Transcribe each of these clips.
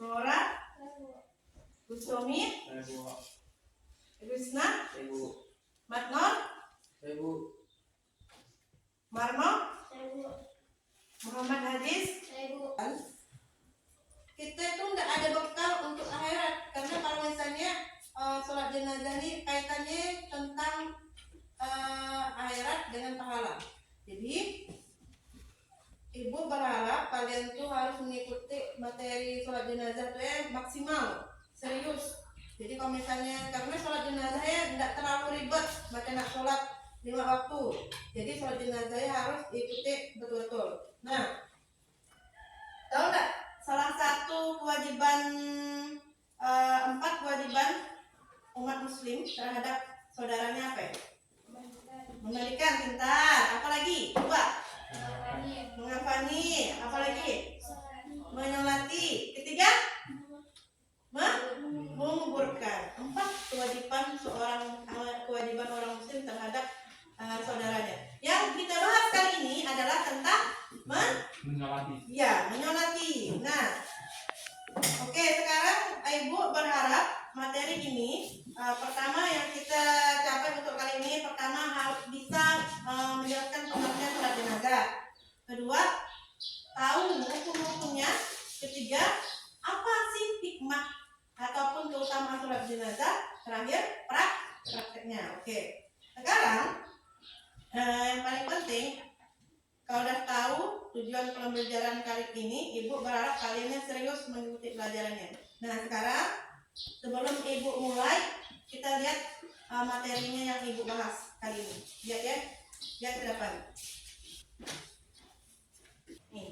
Flora, Gustomi, Krisna, Matnor, Marmo, Muhammad Hadis. Kita tuh nggak ada bekal untuk akhirat, karena kalau misalnya sholat jenazah ini kaitannya tentang akhirat dengan pahala. Jadi ibu berharap kalian tuh harus mengikuti materi sholat jenazah tuh maksimal, serius. Jadi kalau misalnya, karena sholat jenazahnya nggak terlalu ribet, macam nak sholat 5 waktu. Jadi sholat jenazahnya harus ikuti betul-betul. Nah, tahu nggak salah satu kewajiban 4 kewajiban umat muslim terhadap saudaranya apa ya? Memberikan, pintar. Apa lagi? 2. Mengafani. Apa lagi? Menyolati. 3. Menguburkan. 4 kewajiban orang muslim terhadap saudaranya. Yang kita bahas kali ini adalah tentang menyolati. Ya, menyolati. Nah, oke, sekarang ibu berharap materi ini pertama yang kita capai untuk kali ini, pertama harus bisa menjelaskan pengertian sholat jenazah. Kedua, tahu hukum-hukumnya. Ketiga, apa sih hikmah ataupun keutamaan sholat jenazah. Terakhir, prakteknya. Oke. Sekarang yang paling penting, kalau udah tahu tujuan pembelajaran kali ini, ibu berharap kalian serius mengikuti pelajarannya. Nah, sekarang sebelum ibu mulai, kita lihat materinya yang ibu bahas kali ini. Lihat ya, lihat ke depan. Nih,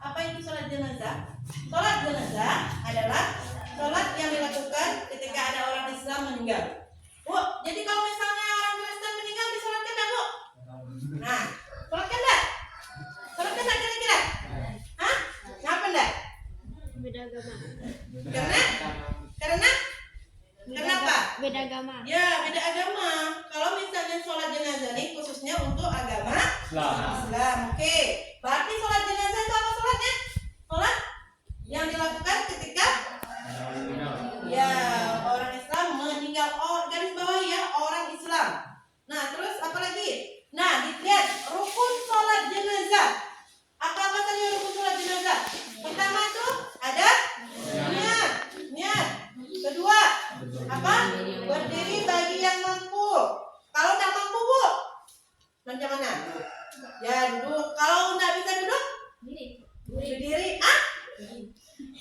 apa itu sholat jenazah? Sholat jenazah adalah sholat yang dilakukan ketika ada orang Islam meninggal. Bu, jadi kalau misalnya orang Kristen meninggal disolatkan enggak, Bu? Nah, sholatkan enggak? Sholatkan enggak kira-kira? Hah? Kenapa enggak? Beda agama. Karena kenapa? Beda agama. Ya, beda agama. Kalau misalnya sholat jenazah ini khususnya untuk agama Islam. Oke. Berarti sholat jenazah itu apa sholatnya? Sholat yang dilakukan ketika ya orang Islam meninggal. Oh, garis bawah ya, orang Islam. Nah, terus apa lagi? Nah, dilihat rukun sholat jenazah. Apa saja rukun sholat jenazah? Pertama itu ada niat. Kedua, apa? Berdiri bagi yang mampu. Kalau tidak mampu, Bu, macam mana? Ya, duduk. Kalau tidak bisa duduk, berdiri.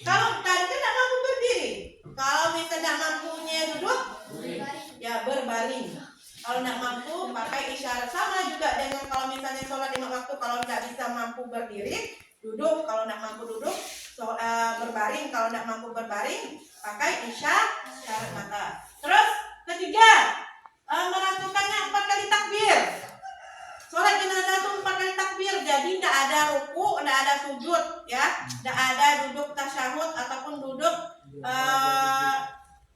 Kalau tadi tidak mampu berdiri. Kalau misalnya tidak mampunya duduk, ya berbaring. Kalau tidak mampu, pakai isyarat. Sama juga dengan kalau misalnya sholat 5 waktu. Kalau tidak bisa mampu berdiri, duduk. Kalau tidak mampu duduk, berbaring. Kalau tidak mampu berbaring, pakai isyarat mata. Terus ketiga, melakukannya 4 kali takbir. Sholat jenazah itu 4 kali takbir. Jadi tidak ada ruku, tidak ada sujud, ya. Tidak ada duduk tasyahud ataupun duduk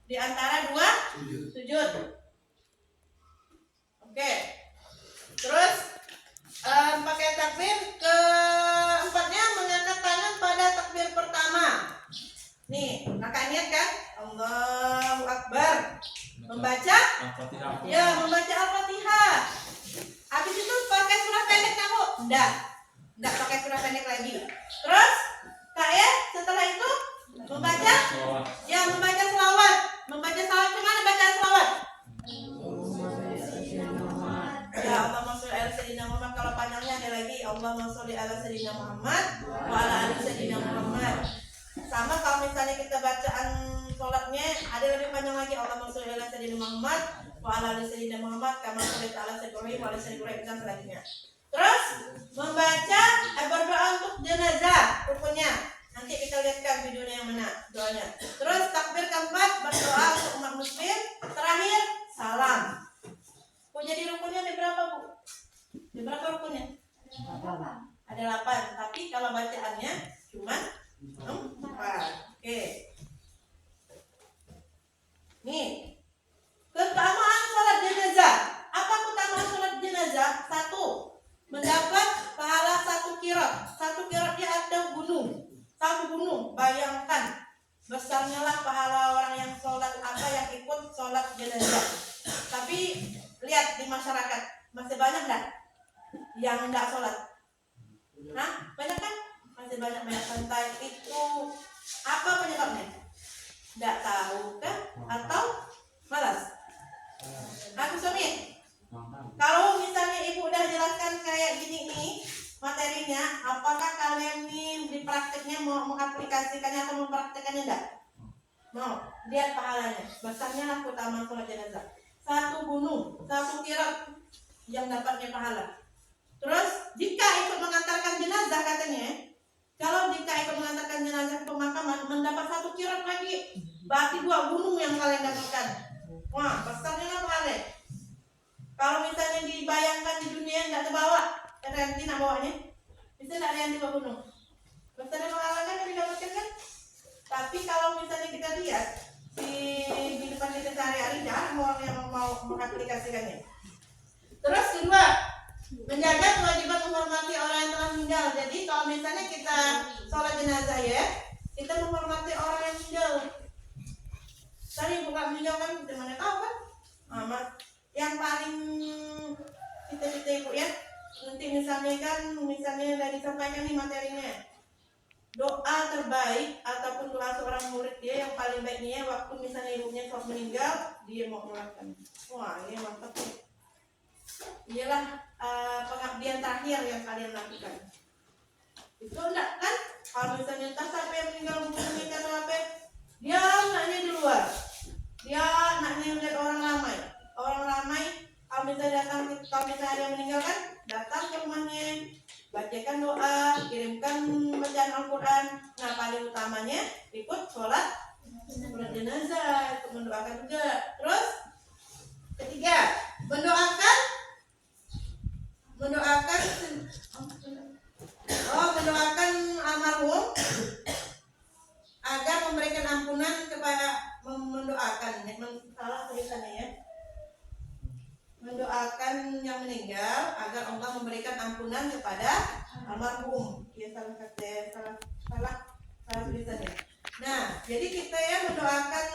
di antara 2 sujud. Oke. Terus pakai takbir. Keempatnya mengangkat tangan pada takbir pertama. Nih, maka niat kan? Allahu Akbar. Membaca Al-Fatihah. Habis itu pakai surah pendek kamu? Enggak pakai surah pendek lagi. Terus kayak setelah itu membaca selawat. Membaca selawat gimana bacaan selawat? Ya, Allahumma sholli ala sayyidina Muhammad. Kalau panjangnya ada lagi Allahumma sholli ala sayyidina Muhammad wa ala ali sayyidina Muhammad. Sama kalau misalnya kita bacaan sholatnya ada lebih panjang lagi, Allahumma sholli ala sayyidina Muhammad wa ala ali sayyidina Muhammad kama shollaita ala sayyidina Ibrahim wa ala sayyidina Ibrahim dan selanjutnya. Terus membaca berdoa untuk jenazah rukunnya. Nanti kita lihatkan videonya yang mana doanya. Terus takbir keempat berdoa untuk umat muslim. Terakhir salam. Jadi rukunnya ada berapa, Bu? Ada berapa rukunnya? Ada 8. Tapi kalau bacaannya cuma 4. Oke. Nih, keutamaan sholat jenazah. Apa keutamaan sholat jenazah? 1. Mendapat pahala 1 qiraat. 1 qiraatnya ada gunung. 1 gunung. Bayangkan besarnya lah pahala orang yang sholat yang ikut sholat jenazah. Tapi lihat di masyarakat masih banyak nggak yang nggak sholat? Nah, banyak kan? Masih banyak santai. Itu apa penyebabnya? Nggak tahu kan? Atau malas? Aku suami. Kalau misalnya ibu udah jelaskan kayak gini nih materinya, apakah kalian nih di prakteknya mau mengaplikasikannya atau mempraktekannya enggak? Mau lihat pahalanya, besarnya lah keutamaan sholat jenazah. Satu gunung, satu kirab yang dapatnya pahala. Terus jika ikut mengantarkan jenazah katanya, kalau jika ikut mengantarkan jenazah ke pemakaman mendapat satu kirab lagi, berarti 2 gunung yang kalian dapatkan. Wah, besarnya lah pahala. Kalau misalnya dibayangkan di dunia nggak terbawa, nanti nak bawanya, bisa nggak ada yang di bawah gunung? Besarnya pahala kan yang didapatkan kan? Tapi kalau misalnya kita lihat di kehidupan kita sehari-hari, jarang orang yang mau mengaplikasikannya. Terus kedua, menjaga kewajiban menghormati orang yang telah meninggal. Jadi kalau misalnya kita sholat jenazah ya, kita menghormati orang yang meninggal. Tadi bukan meninggal kan, kita mana tahu kan? Yang paling kita ibu ya, nanti misalnya dari disampaikan nih materinya. Doa terbaik ataupun doa seorang murid dia yang paling baiknya waktu misalnya ibunya sudah meninggal, dia mau melakukan. Wah, ini mantap ya. Ialah pengabdian terakhir yang kalian lakukan. Itu enggak kan? Kalau misalnya entah siapa yang meninggal meninggal atau apa, dia anaknya di luar. Dia anaknya melihat orang ramai. Orang ramai, kalau misalnya ada yang meninggal kan, datang ke rumahnya, bacakan doa, kirimkan bacaan Al-Quran. Nah, paling utamanya ikut sholat jenazah, untuk mendoakan juga. Terus ketiga, mendoakan almarhum agar memberikan ampunan kepada salah tulisannya ya. Mendoakan yang meninggal agar Allah memberikan ampunan kepada almarhum. Ya salah tulisannya. Nah, jadi kita ya mendoakan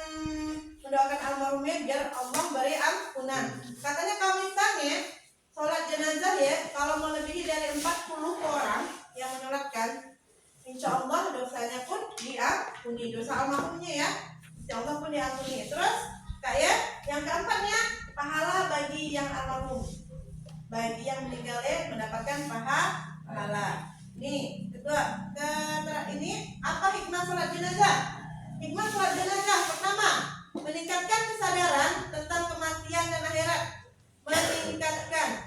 almarhumnya biar Allah beri ampunan. Katanya kalau misalnya sholat jenazah ya, kalau melebihi dari 40 orang yang menyolatkan, insya Allah dosanya pun diampuni, dosa almarhumnya ya, insya Allah pun diampuni. Terus kayak yang keempatnya, pahala bagi yang almarhum, bagi yang meninggal mendapatkan pahala. Nih, kedua, ini apa hikmah sholat jenazah? Hikmah sholat jenazah pertama, meningkatkan kesadaran tentang kematian dan akhirat.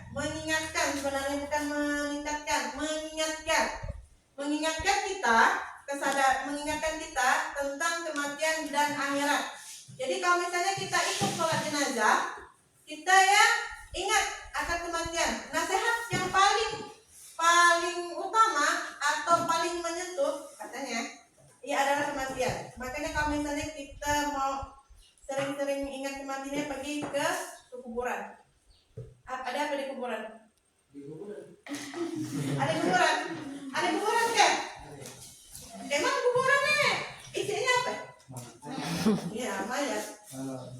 Mengingatkan sebenarnya bukan mengingatkan kita tentang kematian dan akhirat. Jadi kalau misalnya kita ikut sholat jenazah, kita ya ingat akan kematian. Nasihat yang paling utama atau paling menyentuh katanya ya adalah kematian. Makanya kalau misalnya kita mau sering-sering ingat kematiannya, pergi ke kuburan. Ada apa di kuburan? Ada kuburan kan? Emang kuburannya isinya apa? Iya, mayat.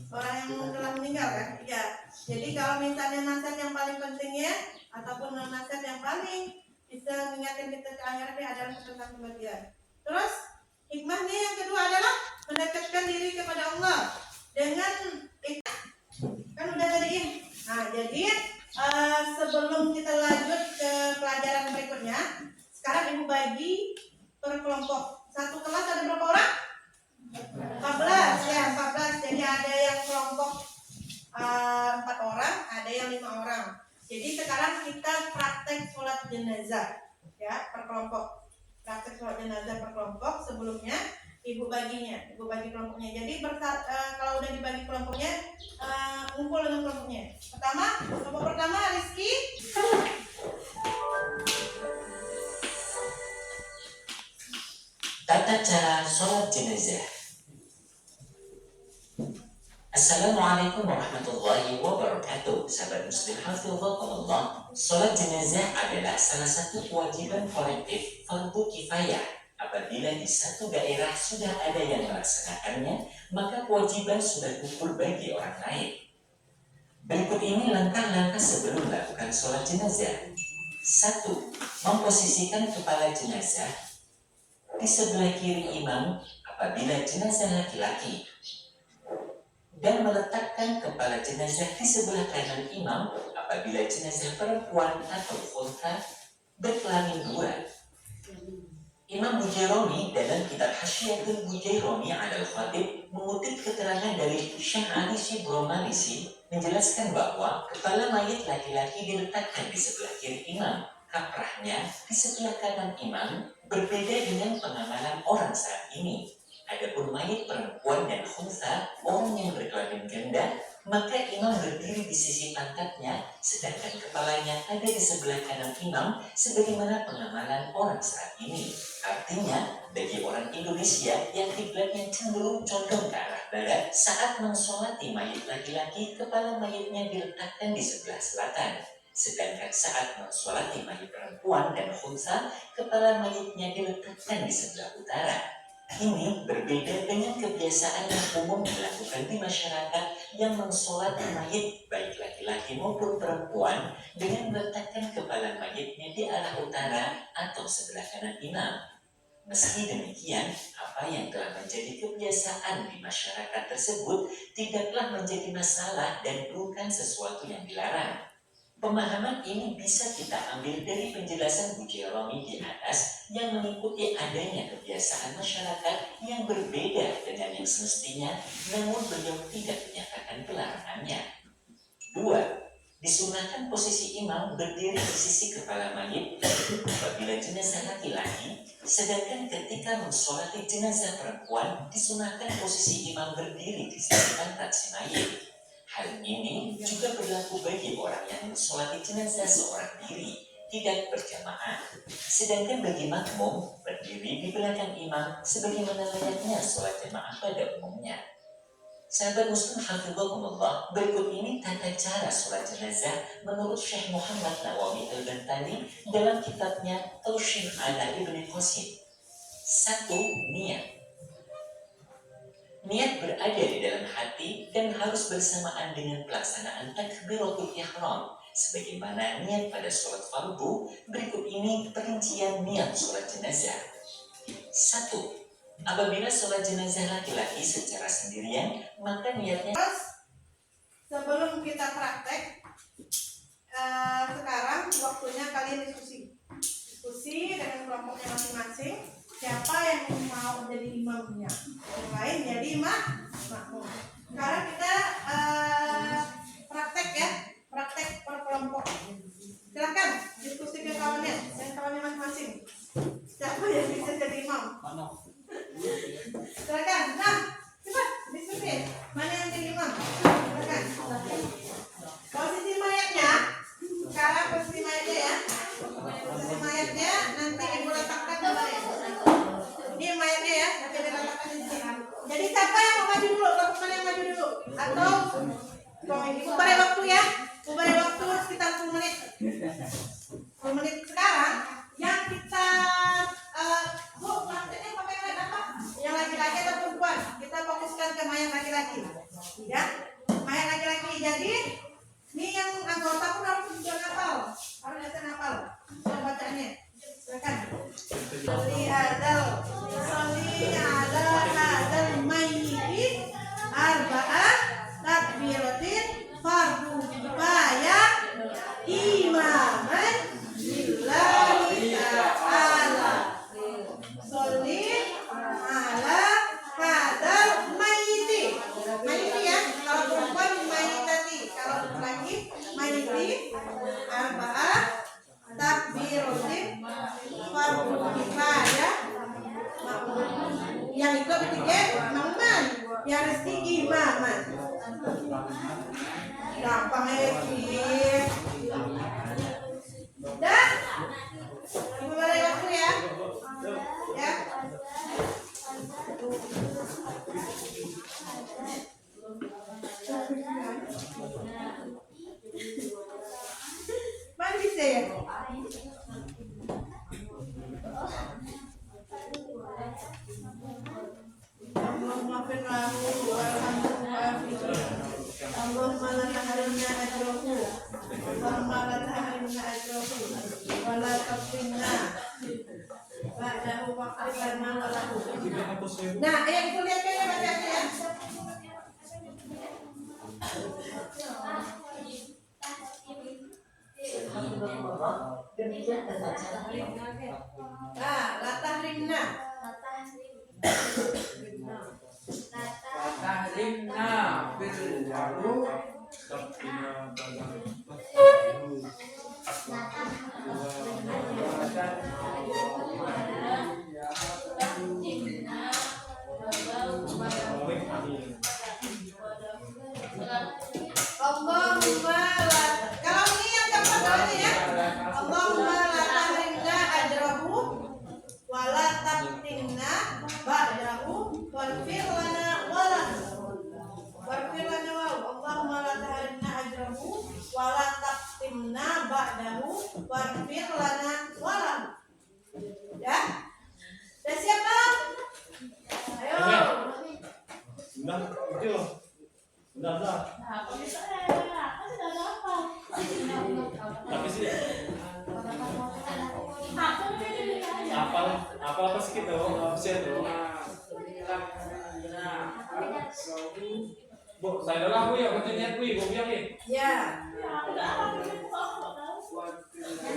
Orang yang telah meninggal kan? Iya. Jadi kalau misalnya nasihat yang paling pentingnya ataupun nasihat yang paling bisa mengingatkan kita ke akhiratnya adalah tentang kematian. Terus hikmahnya yang kedua adalah mendekatkan diri kepada Allah dengan kan udah tadi. Nah, jadi sebelum kita lanjut ke pelajaran berikutnya, sekarang ibu bagi per kelompok. Satu kelas ada berapa orang? 14 ya, 14. Jadi ada yang kelompok 4 orang, ada yang 5 orang. Jadi sekarang kita praktek sholat jenazah ya, per kelompok. Praktek sholat jenazah per kelompok. Sebelumnya ibu bagi kelompoknya. Jadi kalau udah dibagi kelompoknya, ngumpul dengan kelompoknya. Kelompok pertama Rizky. Tata cara sholat jenazah. Assalamualaikum warahmatullahi wabarakatuh. Sahabat muslim hafizakumullah. Sholat jenazah adalah salah satu kewajiban kolektif fardu kifayah Apabila di satu daerah sudah ada yang melaksanakannya, maka kewajiban sudah gugur bagi orang lain. Berikut ini langkah-langkah sebelum melakukan sholat jenazah. 1. Memposisikan kepala jenazah di sebelah kiri imam apabila jenazah laki-laki, dan meletakkan kepala jenazah di sebelah kanan imam apabila jenazah perempuan atau unta berkelamin dua. Imam Bujaironi dalam kitab Hasyiatul Bujaironi Alal Khatib mengutip keterangan dari Syekh Ali Shibro Malisi menjelaskan bahwa kepala mayit laki-laki diletakkan di sebelah kiri imam, kaprahnya di sebelah kanan imam, berbeda dengan pengamalan orang saat ini. Adapun mayit perempuan dan khunsa, orang yang berkelamin ganda, maka imam berdiri di sisi pantatnya, sedangkan kepalanya ada di sebelah kanan imam, sebagaimana pengamalan orang saat ini. Artinya, bagi orang Indonesia yang kiblatnya cenderung condong ke arah barat, saat mensolati mayit laki-laki, kepala mayitnya diletakkan di sebelah selatan. Sedangkan saat mensolati mayit perempuan dan khunsa, kepala mayitnya diletakkan di sebelah utara. Ini berbeda dengan kebiasaan yang umum dilakukan di masyarakat yang mensolati mayit baik laki-laki maupun perempuan dengan meletakkan kepala mayitnya di arah utara atau sebelah kanan imam. Meski demikian, apa yang telah menjadi kebiasaan di masyarakat tersebut tidaklah menjadi masalah dan bukan sesuatu yang dilarang. Pemahaman ini bisa kita ambil dari penjelasan Bujaironi di atas yang mengikuti adanya kebiasaan masyarakat yang berbeda dengan yang semestinya, namun beliau tidak menyatakan pelarangannya. 2. Disunahkan posisi imam berdiri di sisi kepala mayit apabila jenazah laki-laki, sedangkan ketika mensolati jenazah perempuan disunahkan posisi imam berdiri di sisi pantat si mayit. Hal ini juga berlaku bagi orang yang mensolati jenazah seorang diri, tidak berjamaah. Sedangkan bagi makmum, berdiri di belakang imam sebagaimana layaknya sholat jamaah pada umumnya. Sahabat muslim hafizahumullah, berikut ini tata cara sholat jenazah menurut Syekh Muhammad Nawawi Al-Bantani dalam kitabnya Taushih ala Ibn Qasim. 1. Niat. Niat berada di dalam hati dan harus bersamaan dengan pelaksanaan takbiratul ihram. Sebagaimana niat pada sholat fardu, berikut ini perincian niat sholat jenazah. 1. Apabila sholat jenazah laki-laki secara sendirian, maka niatnya... Sebelum kita praktek, sekarang waktunya kalian diskusi dengan kelompoknya masing-masing. Siapa yang mau jadi imamnya, yang lain jadi makmum. Sekarang kita praktek ya, praktek per kelompok. Silakan diskusi ke kawannya dan kawannya masing-masing. Siapa yang bisa jadi imam? Silakan, nah, cepat diskusi. Mana yang jadi imam? Silakan. Posisi mayatnya, sekarang posisi mayatnya ya. Posisi mayatnya nanti ibu letakkan kembali. Ini mayatnya ya, nanti diletakkan di sini. Jadi siapa yang mau maju dulu? Lakukan yang maju dulu. Atau ibu beri waktu ya. Ibu beri waktu sekitar 10 menit. 10 menit sekarang yang kita Bu, prakteknya pakai mayat apa? Yang laki-laki atau perempuan? Kita fokuskan ke mayat laki-laki. Ya, mayat laki-laki. Jadi ini yang anggota pun harus juga hafal. Harus bisa hafal. Coba bacanya. Silakan. Sholli ala hadal mayyit arba'ah takbiratin fardu kifayah imaman lillahi ta'ala. Sholli ala hadal mayyit. Mayyit ya, kalau perempuan mayyitati, kalau laki mayyiti arba'ah takbiratin fardu kifayah. Yang itu ketiga imaman, yang rezeki imaman. Gampang ya sih. Dah, ibu balik waktu ya. Ya. Mana bisa ya? waghfir lahu warhamhu wa'afihi. Allahumma la tahrimna ajrahu. Allahumma la tahrimna ajrahu. Wa la taftinna ba'dahu waghfir lana wa lahu. Nah, yang itu lihat ya baca ya. Nah, la tahrimna. tahrimna bil ma'ruf Allahumma la, kalau ini yang keempat doanya ya. Allahumma la tahrimna ajrahu wa la taftinna ba'dahu waghfir lana wa lahu. Waghfir lana wa lahu. Allahumma la tahrimna ajrahu wa la taftinna ba'dahu waghfir lana wa lahu. Ya? Udah siap belum? Ayo. Udah. Tapi sih apa sih kita bisa tuh? Bu, saya dah aku ya, macam ni aku ibu biar ni. Ya.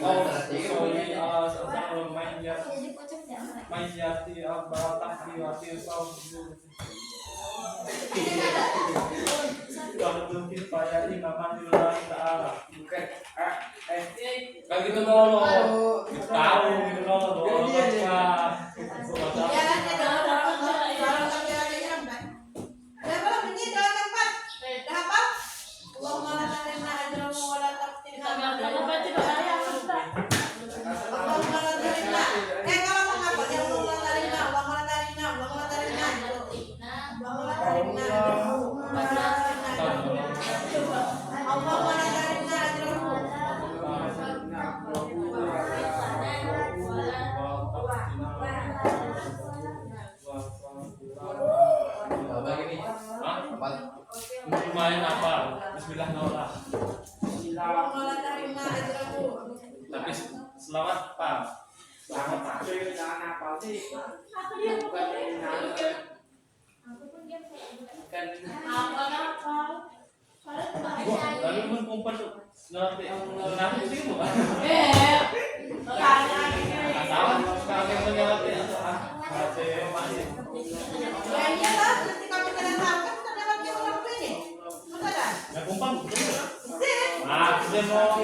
Oh, sorry, sama main jati apa tak diwakil kau. Kalau tuh kita ya imaman Allah Taala. Kalau gitu dulu, tahu gitu dulu. Ya, kalau lagi yang baik. Udah belum ini doa keempat? Udah hafal? Allahumma la tahrimna ajrahu wa la taftinna ba'dahu. Allahumma la tahrimna. Kalau mau ngapa? Ya Allahumma la tahrimna, Allahumma la tahrimna, Allahumma la tahrimna. Allahumma la tahrimna ajrahu wa la taftinna ba'dahu. Allahumma la tahrimna ajrahu. Lumayan apa? Bismillah nolak. Allahumma la tahrimna ajrahu. Tapi selamat Pak. selamat tapi jangan apa sih Lalu pun kumpat nanti nanti sih bukan? Tahu sekarang yang menyelati atau masih masih. Ya iyalah, nanti kami kalian tahu kan kita dapat yang orang ini. Betul tak? Ya kumpang. Sip. Ah, dia mau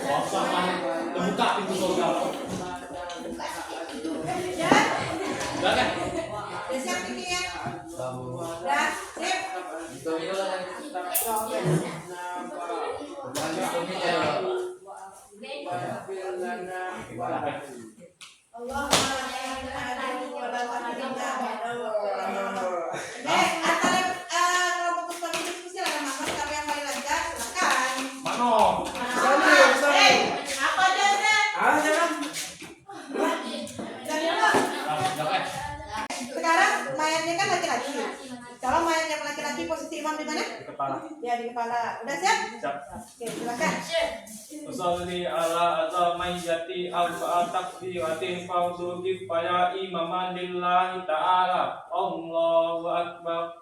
kosong kan? Terbuka pintu surga. Ya. Udah kan? Udah siap bikinnya? Udah, sip. Allahumma la tahrimna ajrahu wa la taftinna ba'dahu. Antara kelompok Ustaz diskusi ada Mas siapa yang paling lancar? Silakan. Mano. Apa aja udah? jangan Jadi dulu. Udah kan? Sekarang mayatnya kan laki-laki. Kalau mayat yang laki-laki posisi imam di mana? Di kepala. Ya di kepala. Udah siap? Siap. Oke, silakan. Usolli ala azamayyati arba'a takbiratin fardhu kifaya imaman lillahi ta'ala. Allahu akbar.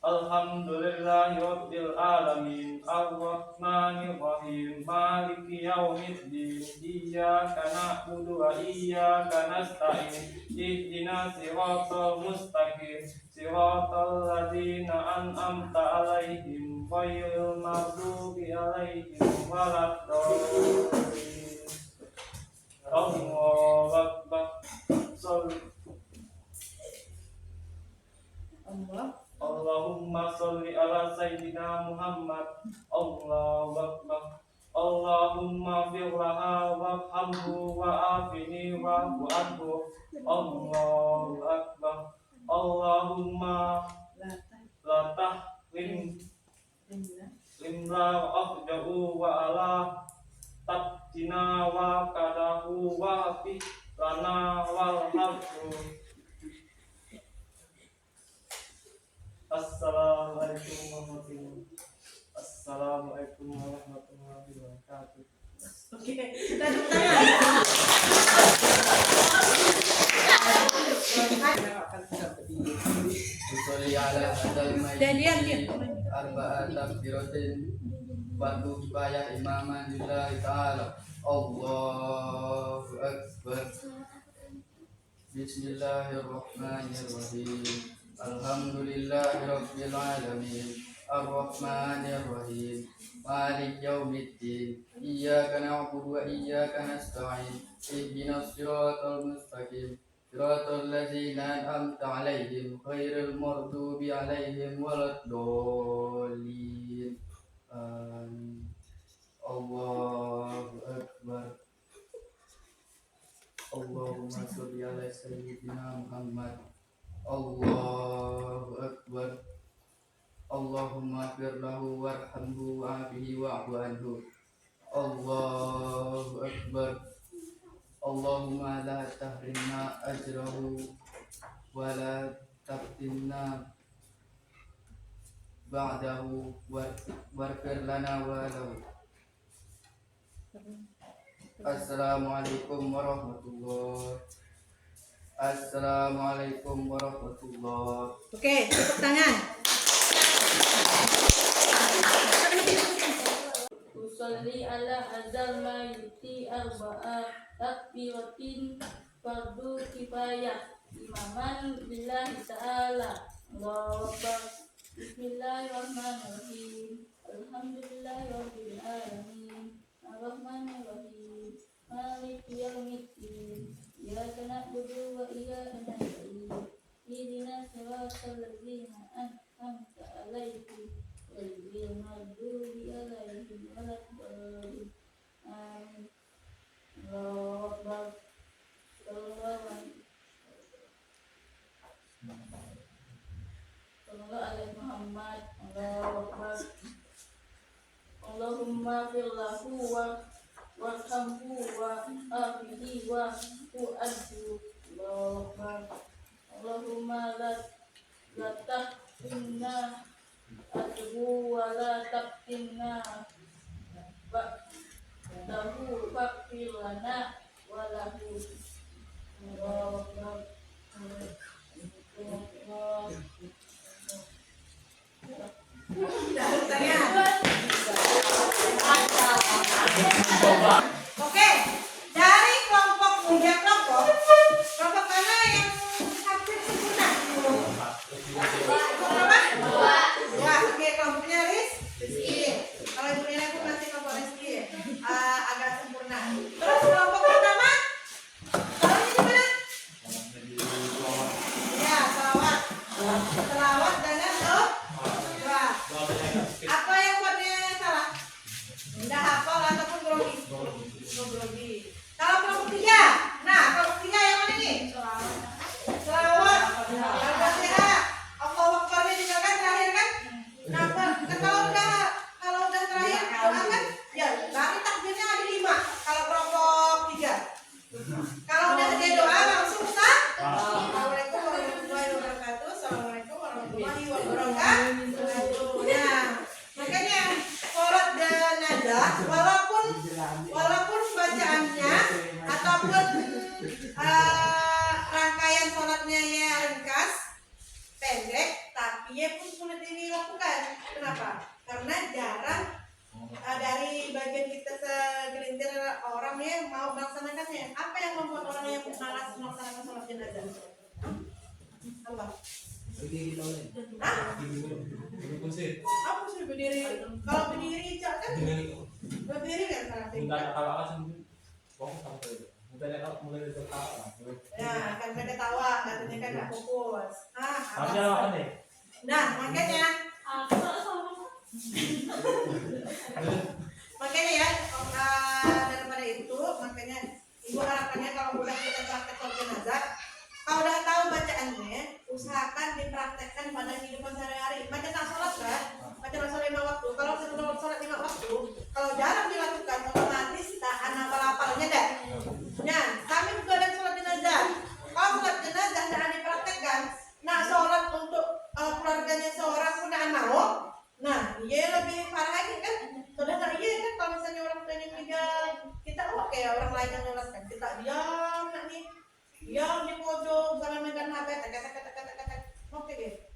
Alhamdulillahi rabbil alamin. Ar-rahmanir rahim. Maliki yaumiddin. Iyyaka na'budu wa iyyaka nasta'in. Ihdinas siratal mustaqim. Siratal ladzina an'amta 'alaihim ghairil maghdubi 'alaihim waladdallin. Allahu akbar. Allahumma sholli ala sayyidina Muhammad. Allahu akbar. Allahumma firlaha warhamhu wa'afini wa'fu anhu. Allahu akbar. Allahumma la tahrim limla afja'u wa ala tabjina wa kadahu wa fi lana wal hafru. Sholli ala hadal Dan diam, mayyit diam. arba'at takbiratin fardu kifayah imaman lillahi ta'ala. Allahu akbar. Bismillahirrahmanirrahim. Alhamdulillahirabbil alamin. Arrahmanirrahim. Maliki yaumiddin. Iyyaka na'budu wa iyyaka nasta'in. Ihdinas siratal mustaqim. Siratal ladzina an'amta 'alaihim ghairil maghdubi 'alaihim waladdallin. Amin. Allahu akbar. Allahumma sholli ala sayyidina Muhammad. Allahu akbar. Allahumma ighfir lahu warhamhu wa'afihi wa'fu anhu. Allahu akbar. Allahumma la tahrimna ajrahu wa la taftinna ba'dahu waghfir lana wa lahu. Assalamualaikum warahmatullahi. Assalamualaikum warahmatullahi. Oke, tepuk tangan. Usolli ala hadzal mayyiti arba'a takbiratin fardu kifayah imaman lillahi ta'ala. Allahu akbar. Bismillahirrahmanirrahim. Alhamdulillahirabbil alamin. Arrahmanirrahim. Maliki yaumiddin. Iyyaka na'budu wa iyyaka nasta'in. Ihdinas siratal ladzina an'amta 'alaihim ghairil maghdubi 'alaihim waladdallin. Amin. Allahu akbar. Sallallahu alaihi Muhammad. Allahu akbar. Allahumma fir lahu warhamhu wa afihi wa anhu. Allahu akbar. Allahumma la tahrimna ajru wa la taftinna ba'dahu faghfir lana wa lahu. Allahu akbar. Tepuk tangan. Oke, dari kelompok muda kelompok mana yang hampir sempurna? Kelompok apa? Dua. Oke, kelompoknya Rizky. Kalau ibu Nina aku masih kelompok Rizky, agak sempurna. Terus kelompok pertama, kalau ini gimana? Ya, selawat dengan doa. Apa yang buatnya salah? Tidak hafal ataupun grogi. Kalau kelompok tiga, nah kelompok tiga yang mana nih? Selawat. Al-Fatihah. Allahu Akbar juga kan terakhir kan? Nah, kalau udah terakhir doa kan? Ya, berarti takbirnya ada 5. Kalau kelompok tiga. Kalau udah ada doa langsung sah. Assalamualaikum warahmatullahi wabarakatuh. Assalamualaikum warahmatullahi wabarakatuh. Nah, makanya sholat jenazah walaupun bacaannya ataupun rangkaian sholatnya ya ringkas, pendek, tapi ya pun sulit dilakukan. Kenapa? Karena jarang dari bagian kita segelintir orang yang mau melaksanakannya. Apa yang membuat orang yang malas melaksanakan sholat jenazah? Apa? Apa sih berdiri? Kalau berdiri kan berdiri kan ya kan mereka ketawa katanya kan nggak fokus. Nah makanya ya daripada itu makanya ibu harapannya kalau udah kita praktek sholat jenazah, kalau udah tahu bacaannya, usahakan dipraktekkan pada kehidupan sehari-hari. Baca tak sholat kan? Baca sholat 5 waktu. Kalau sebelum sholat 5 waktu, kalau jarang dilakukan, otomatis tak hafal-hafalnya dah. Nah, kami juga ada sholat jenazah. Kalau sholat jenazah tidak dipraktekkan, nah sholat untuk keluarganya seorang pun tidak mau. Nah, dia lebih parah lagi kan? Sudah tak iya kan? Kalau misalnya orang tuanya meninggal, kita oke orang lain yang nyolatkan, kita diam nak nih. Diam di pojok, jangan megang HP, oke deh.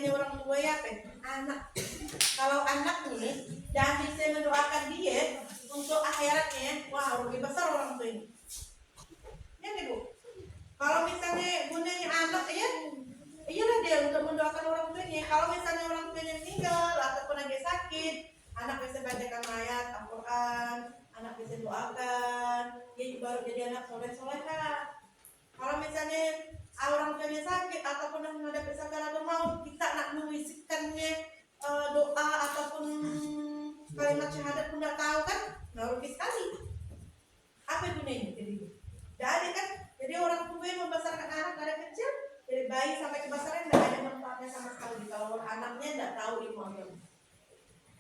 bahagianya orang tua ya apa? Anak. Kalau anak nih dan bisa mendoakan dia untuk akhiratnya, wah lebih besar orang tua ini. Ya nih Bu. Kalau misalnya gunanya anak ya, iyalah dia untuk mendoakan orang tuanya. Kalau misalnya orang tuanya meninggal ataupun lagi sakit, anak bisa bacakan ayat Al-Quran, anak bisa doakan, dia baru jadi anak soleh-soleha. Kalau misalnya orang tuanya sakit ataupun menghadapi sakaratul maut, kita nak mewisikkannya doa ataupun kalimat syahadat pun tidak tahu kan, nggak rugi sekali. Apa gunanya jadi? Jadi kan, jadi orang tua yang membesarkan anak dari kecil, dari bayi sampai kebesaran tidak ada manfaatnya sama sekali kalau anaknya tidak tahu ilmu agama.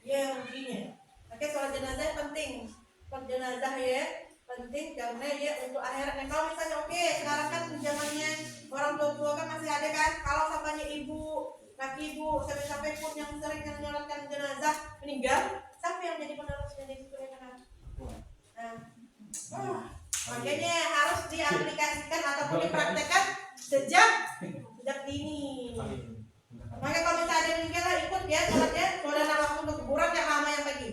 Ya ruginya. Oke, soal jenazah penting. Soal jenazah ya penting karena ya untuk akhiratnya. Kalau misalnya oke, sekarang kan zamannya orang tua kan masih ada kan. Kalau sampainya ibu, laki ibu, sampai pun yang sering menyolatkan jenazah meninggal, siapa yang jadi penerusnya di situ ya kan? Nah, makanya harus diaplikasikan ataupun dipraktekkan sejak dini. Makanya kalau misalnya ada meninggal ikut ya sholatnya, saudara langsung ke kuburan yang lama yang pagi.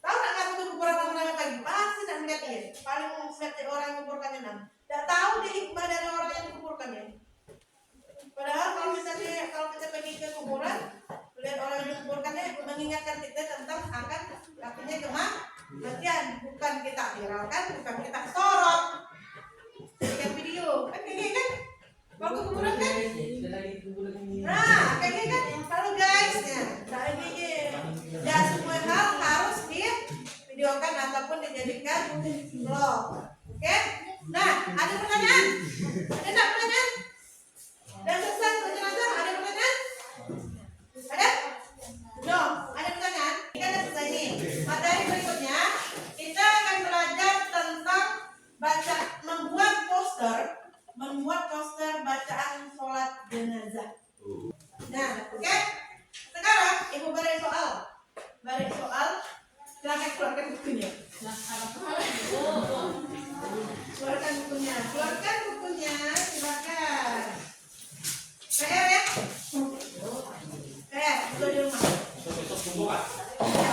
Tahu nggak kamu ke kuburan lama yang pagi? Pasti tidak melihat dia. Paling melihat orang yang kuburkannya tidak tahu dia hikmah dari orang yang dikuburkannya. Padahal kalau misalnya kalau kita pergi ke kuburan, melihat orang yang dikuburkannya mengingatkan kita tentang akan artinya kematian, bukan kita viralkan, bukan kita sorot, jadikan video, kan kayak gini kan? Kalau ke kuburan kan? Nah, kayak gini kan? Halo guys, ya, kayak gini. Ya semua hal harus divideokan ataupun dijadikan vlog, oke? Nah, ada pertanyaan? Ada nggak pertanyaan? Dan selesai jenazah, ada pertanyaan? Ada? No, ada pertanyaan? Kita sudah selesai nih. Materi berikutnya kita akan belajar tentang membuat poster bacaan sholat jenazah. Nah, oke? Sekarang ibu beri soal. Silakan keluarkan bukunya. Keluarkan bukunya, silakan. PR ya? PR, itu di rumah. Besok tunggu Pak. Ya,